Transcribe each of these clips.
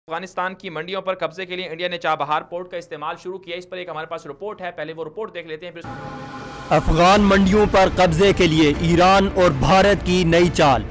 افغانستان کی منڈیوں پر قبضے کے لیے انڈیا نے چابہار پورٹ کا استعمال شروع کیا۔ اس پر ایک ہمارے پاس رپورٹ ہے، پہلے وہ رپورٹ دیکھ لیتے ہیں پھر افغان منڈیوں پر قبضے کے لیے ایران اور بھارت کی نئی چال۔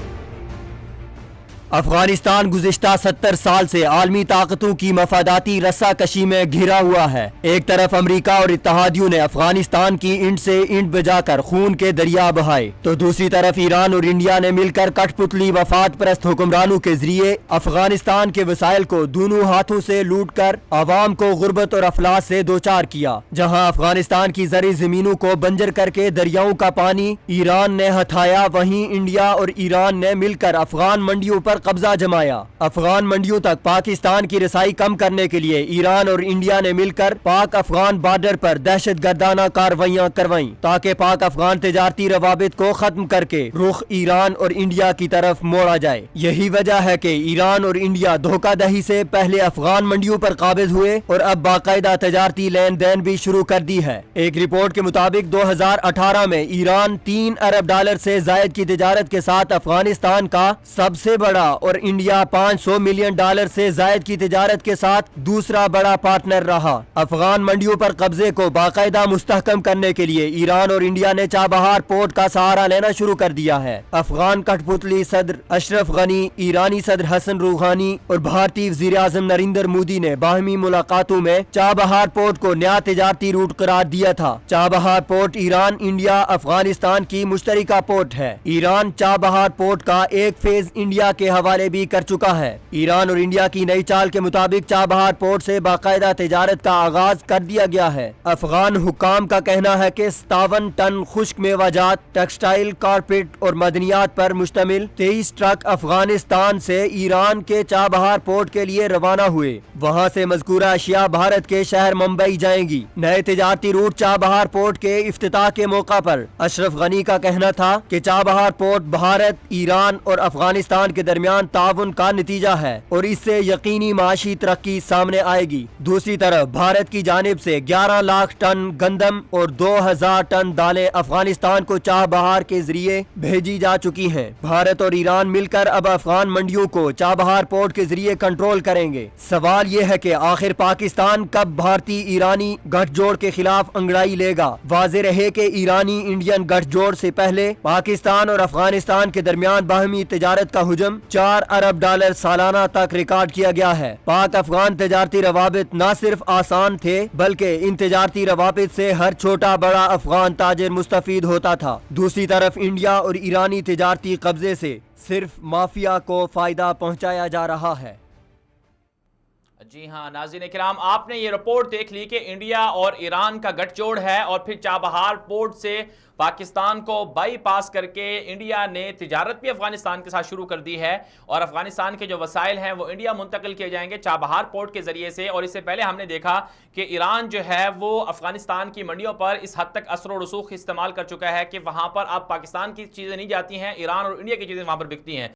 افغانستان گزشتہ 70 سال سے عالمی طاقتوں کی مفاداتی رسہ کشی میں گھرا ہوا ہے۔ ایک طرف امریکہ اور اتحادیوں نے افغانستان کی اینٹ سے اینٹ بجا کر خون کے دریا بہائے، تو دوسری طرف ایران اور انڈیا نے مل کر کٹ پتلی مفاد پرست حکمرانوں کے ذریعے افغانستان کے وسائل کو دونوں ہاتھوں سے لوٹ کر عوام کو غربت اور افلاس سے دوچار کیا۔ جہاں افغانستان کی زرعی زمینوں کو بنجر کر کے دریاؤں کا پانی ایران نے ہتھایا، وہیں انڈیا اور ایران نے مل کر افغان منڈیوں پر قبضہ جمایا۔ افغان منڈیوں تک پاکستان کی رسائی کم کرنے کے لیے ایران اور انڈیا نے مل کر پاک افغان بارڈر پر دہشت گردانہ کارروائیاں کروائیں، تاکہ پاک افغان تجارتی روابط کو ختم کر کے رخ ایران اور انڈیا کی طرف موڑا جائے۔ یہی وجہ ہے کہ ایران اور انڈیا دھوکہ دہی سے پہلے افغان منڈیوں پر قابض ہوئے اور اب باقاعدہ تجارتی لین دین بھی شروع کر دی ہے۔ ایک رپورٹ کے مطابق 2018 میں ایران $3 ارب سے زائد کی تجارت کے ساتھ افغانستان کا سب سے بڑا اور انڈیا $500 ملین سے زائد کی تجارت کے ساتھ دوسرا بڑا پارٹنر رہا۔ افغان منڈیوں پر قبضے کو باقاعدہ مستحکم کرنے کے لیے ایران اور انڈیا نے چابہار پورٹ کا سہارا لینا شروع کر دیا ہے۔ افغان کٹ پتلی صدر اشرف غنی، ایرانی صدر حسن روحانی اور بھارتی وزیر اعظم نریندر مودی نے باہمی ملاقاتوں میں چابہار پورٹ کو نیا تجارتی روٹ قرار دیا تھا۔ Chabahar port Iran, India, Afghanistan کی مشترکہ پورٹ ہے۔ ایران چابہار پورٹ کا ایک فیز انڈیا کے حوالے بھی کر چکا ہے۔ ایران اور انڈیا کی نئی چال کے مطابق چابہار پورٹ سے باقاعدہ تجارت کا آغاز کر دیا گیا ہے۔ افغان حکام کا کہنا ہے کہ 57 ٹن خشک میوہ جات، ٹیکسٹائل، کارپیٹ اور معدنیات پر مشتمل 23 ٹرک افغانستان سے ایران کے چابہار پورٹ کے لیے روانہ ہوئے۔ وہاں سے مذکورہ اشیاء بھارت کے شہر ممبئی جائیں گی۔ نئے تجارتی روٹ چابہار پورٹ کے افتتاح کے موقع پر اشرف غنی کا کہنا تھا کہ چابہار پورٹ بھارت، ایران اور افغانستان کے درمیان تعاون کا نتیجہ ہے اور اس سے یقینی معاشی ترقی سامنے آئے گی۔ دوسری طرف بھارت کی جانب سے 11 لاکھ ٹن گندم اور 2000 ٹن دالیں افغانستان کو چابہار کے ذریعے بھیجی جا چکی ہیں۔ بھارت اور ایران مل کر اب افغان منڈیوں کو چابہار پورٹ کے ذریعے کنٹرول کریں گے۔ سوال یہ ہے کہ آخر پاکستان کب بھارتی ایرانی گٹھ جوڑ کے خلاف انگڑائی لے گا؟ واضح رہے کہ ایرانی انڈین گٹھ جوڑ سے پہلے پاکستان اور افغانستان کے درمیان باہمی تجارت کا حجم $4 ارب سالانہ تک ریکارڈ کیا گیا ہے۔ پاک افغان تجارتی روابط نہ صرف آسان تھے بلکہ ان تجارتی روابط سے ہر چھوٹا بڑا افغان تاجر مستفید ہوتا تھا۔ دوسری طرف انڈیا اور ایرانی تجارتی قبضے سے صرف مافیا کو فائدہ پہنچایا جا رہا ہے۔ جی ہاں ناظرین کرام، آپ نے یہ رپورٹ دیکھ لی کہ انڈیا اور ایران کا گٹھ جوڑ ہے اور پھر چابہار پورٹ سے پاکستان کو بائی پاس کر کے انڈیا نے تجارت بھی افغانستان کے ساتھ شروع کر دی ہے اور افغانستان کے جو وسائل ہیں وہ انڈیا منتقل کیے جائیں گے چابہار پورٹ کے ذریعے سے۔ اور اس سے پہلے ہم نے دیکھا کہ ایران جو ہے وہ افغانستان کی منڈیوں پر اس حد تک اثر و رسوخ استعمال کر چکا ہے کہ وہاں پر اب پاکستان کی چیزیں نہیں جاتی ہیں، ایران اور انڈیا کی چیزیں وہاں پر بکتی ہیں۔